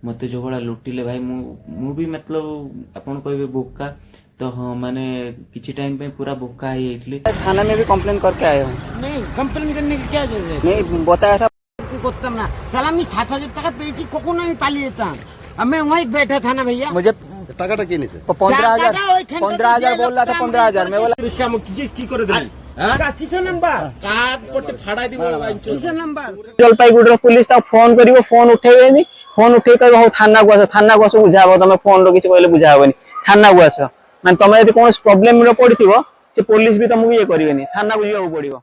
मते जो भाया लुटिले भाई मु भी मतलब आपन कहबे बोका तो हाँ मैंने किसी टाइम पे पूरा बोका ही थी। थाना में भी कंप्लेन करके आए हूँ। नहीं कंप्लेन करने की क्या जरूरत नहीं बताया था করতাম না তাহলে আমি 7000 টাকা পেয়েছি কখন আমি পালিয়ে যেতাম আমি वहीं बैठा था ना भैया मुझे টাকাটা কে নিছে 15,000 बोल रहा था 15,000 मैं बोला কি করে দিলি কিসের নাম্বার কার পটে ফাড়াই দিব কিসের নাম্বার जलपाईगुड़ी पुलिस फोन कर फोन उठेबे फोन उठे कह थाना को आस थाना को आस बुझा तुम फोन किसी कहले बुझा हेनी थाना को आस मैंने तुम यदि कौन प्रोब्लेम पड़ो से पुलिस भी तुमको ये करेनि थाना को जावाक पड़ो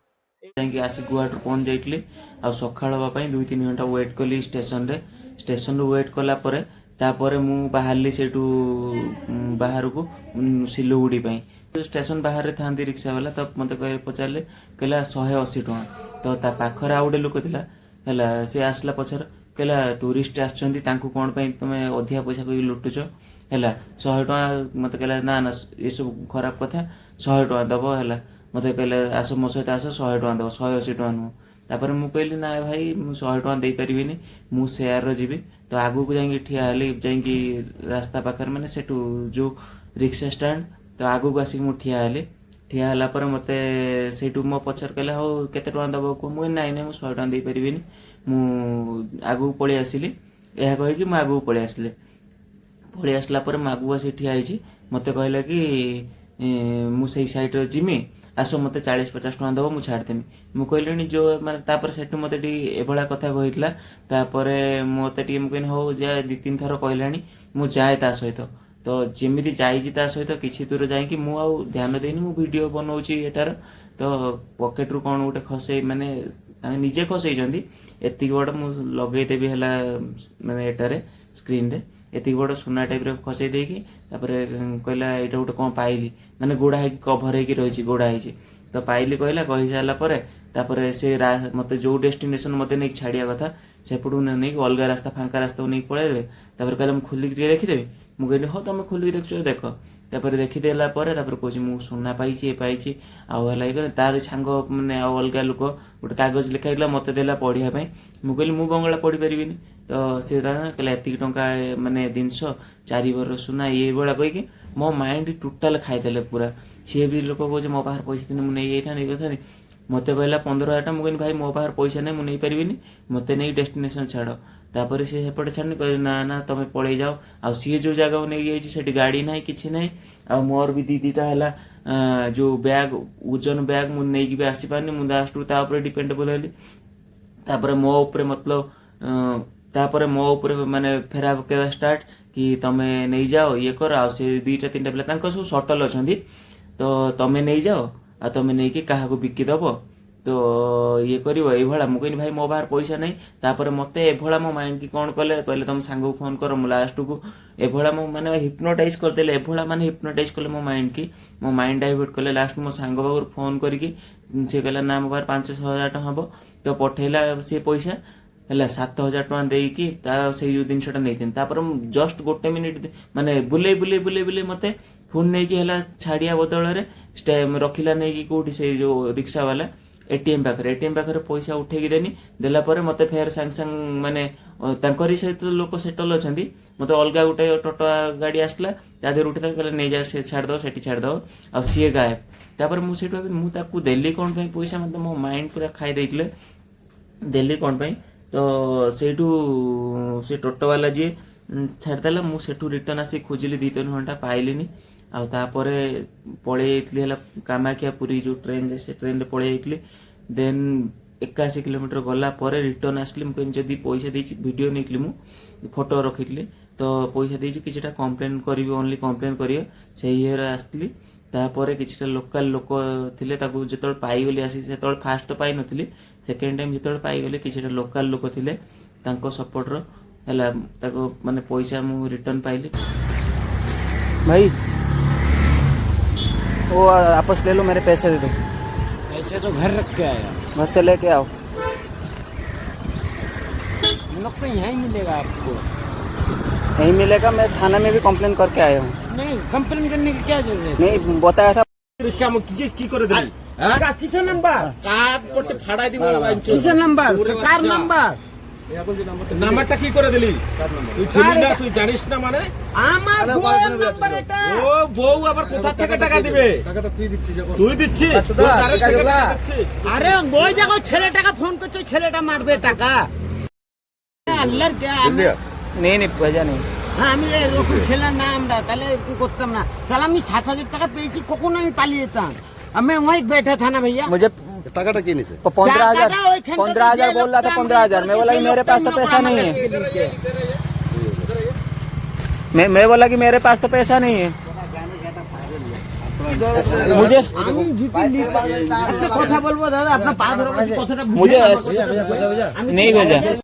ଯାଇକି ଆସି ଗୁଆହାଟରୁ ପହଞ୍ଚି ଯାଇଥିଲି ଆଉ ସକାଳ ହେବା ପାଇଁ 2-3 ଘଣ୍ଟା ୱେଟ୍ କଲି ଷ୍ଟେସନରୁ ୱେଟ୍ କଲା ପରେ ତାପରେ ମୁଁ ବାହାରିଲି ସେଇଠୁ ବାହାରକୁ ସିଲୁଗୁଡ଼ି ପାଇଁ ଷ୍ଟେସନ ବାହାରେ ଥାନ୍ତି ରିକ୍ସା ବାଲା ତ ମୋତେ ପଚାରିଲେ କହିଲା 180 ଟଙ୍କା ତ ତା ପାଖରେ ଆଉ ଗୋଟେ ଲୋକ ଥିଲା ହେଲା ସେ ଆସିଲା ପଛରେ କହିଲା ଟୁରିଷ୍ଟ ଆସିଛନ୍ତି ତାଙ୍କୁ କ'ଣ ପାଇଁ ତମେ ଅଧିକା ପଇସା କହିକି ଲୁଟୁଛ ହେଲା 100 ଟଙ୍କା ମୋତେ କହିଲା ନା ନା ଏସବୁ ଖରାପ କଥା 100 ଟଙ୍କା ଦେବ ହେଲା मत कहले आस मो सहित आस 100 टका दब 180 टका नुह तापर मु कहली ना भाई मु 100 टका दे पारिबिनी मु शेयर रो जीवी तो आगु को जाई ठिया हली जाई रास्ता पाखर माने सेटू जो रिक्शा स्टैंड तो आगु को आसी मु ठिया हला पर मते सेटू मो पछर कहले हो केते टका दब को मु नाइ नै मु 100 टका दे पारिबिनी मु आगु पळी आसिली एहा कहि कि मु आगु पळी आसला पर मु आगु आसी ठिया आइची मते कहले कि मु सही साइड रो जिमी आस मत 40-50 टका दब मुझे छाड़देमी मु कहली जो माने सेठू मत एभला कथा कही मत मुझे हो जा 2-3 थर कहलानी मु जाए ता सहित तो जमी जा सहित किसी दूर जाकि मुझे ध्यान देनी मु वीडियो बनाऊँगी एटार तो पकेट रू कौन गोटे खसई माने निजे खसई एति बड़ मु लगेदेवी है माने एटारे स्क्रीन रे एति बड़ सुना टाइप रे खसई देकी कहला एटा गोटे कौन पाइली माने गोड़ा है कभर है रही गोड़ा है तो पाइली कहला कही सारा पर से मत जो डेस्टिनेशन मत नहीं छाड़िया कथा सेपटू नहीं अलग रास्ता फांका रास्ता नहीं पलैले कहला मुझे खोलिक देखीदेवी मुझे कहली हाँ तुम खोलिक देखुच देख देखीदेला कह मु सुना पाई ये पाई आगे तार सांग मैंने अलग लोक गोटे कागज लिखाई मत देला पढ़ाई मुझे कहली मु बंगला पढ़ी पारि तो सी कहला एति टंका माने 4 बर सुना ये भाया कहीकि मो माइंड टोटाल खाईदे पूरा सी भी लोक कहे मो पाखे पैसा मुझे नहीं जाता मत कहला 15,000 टका मुझे भाई मो पाखे पैसा नहीं मुझे पारिनी मत नहीं डेस्टिनेशन छाड़ तापर सी सेपटे छाड़नी कह ना ना तुम पलि जाओ आ सी जो जगह नहीं जाइए गाड़ी ना कि ना आ मोर भी दीटा है जो बैग ओजन बैग मुझे नहीं भी आसीपारनी मुझे लास्ट रू डिपेंडेबल हेली तापर मो उपरे मतलब तापर मो उपरे माने फेरा पकेवा स्टार्ट कि तमे नहीं जाओ ये कर आ से 2-3 पिला सब सटल अच्छा तो तमे नहीं जाओ आ तमे नहीं कि क्या बिकी दब तो ये कर ये मुझे भाई मो बाहर पैसा नहीं तापर मत एभला मो माइंड की कौन कले कहले तुम सांग को फोन कर लास्ट को एभला मो माने हिप्नोटाइज करदेले एभला माने हिप्नोटाइज कले मो माइंड की मो माइंड डाइवर्ट कले लास्ट मो सांग बाबू फोन करके सी कहला ना मो बाहर 500,000 टका हम तो पठेला सी पैसा है 7,000 टका देकी से जो जिनसा नहीं जस्ट गोटे मिनिट माने बुले बुले बुले बुले मत फोन नहीं कि छाड़िया बदल रखिला नहीं कि कौटी से जो रिक्शा वाला एटीएम पाखे पैसा उठेकी देनी देला मत फेर सांग सांग माने तांकरी सहित लोक सेटल अच्छा मत अलग गोटे टोटो गाड़ी आसला तादेर उठे कहले नहीं जा से छाड़द से छाड़द आ सी गायब तापर मुझे देली कौन पैसा मतलब मो माइंड पूरा खाई देते देली कौन तो सेठू से टोटो वाला जी छाड़देला मुझे रिटर्न आसी खोजिली 2-3 घंटा पाइलिनी आपर पलि कामाख्या पुरी जो ट्रेन जाए से ट्रेन पलि देन 81 किलोमीटर गला पर रिटर्न आसली मुझे जदि पैसा दे वीडियो नहीं मुझे फोटो रखी तो पैसा दे कि कंप्लेन करी ओनली कंप्लेन करिए से इयर आसली तापर कि लोकल लोक थे जो पाईगली आसी से फास्ट तो पाई नी सेकेंड टाइम जो पाईगली कि लोकल लोक थे सपोर्टर है माने पैसा मु रिटर्न पाइली। भाई वो वापस ले लो मेरे पैसे दे दो पैसे तो घर रख के आया घर से लेके आओ मतलब तो यहीं मिलेगा आपको नहीं मिलेगा मैं थाना में भी कंप्लेन करके आया हूँ नहीं कंप्लेन करने की क्या जरूरत नहीं बताया था কি করে দিলি किसर नंबर কার পটে ফাড়াই দিব किसर नंबर कार नंबर নাম্বারটা কি করে দিলি? তুই ছিলি না, তুই জানিস না মানে? আমার বউয়ের নাম্বার এটা। ও বউ আবার কোথা থেকে টাকা দিবে? তুই দিচ্ছিস? তোর দ্বারের থেকে টাকা দিচ্ছিস? আরে ওই দেখো ছেলেটাকে ফোন করছে, ছেলেটা মারবে টাকা। আল্লাহর কে আমি नहीं नहीं वजह नहीं হ্যাঁ আমি এরকম ছেলের না আমরা তাহলে এরকম করতাম না। তাহলে আমি 7,000 টাকা পেয়েছি, কখন আমি পালিয়ে যেতাম? আমি वहीं बैठा था ना भैया। मुझे টাকাটা কি নিছে? 15,000 बोल रहा था 15,000 मैं बोला कि मेरे पास तो पैसा नहीं है मैं बोला कि मेरे पास तो पैसा नहीं है मुझे আমি জুতি একটা কথা বলবো দাদা, আপনার পা ধরে বলছি, কথাটা বুঝে मुझे নাও। नहीं भेजा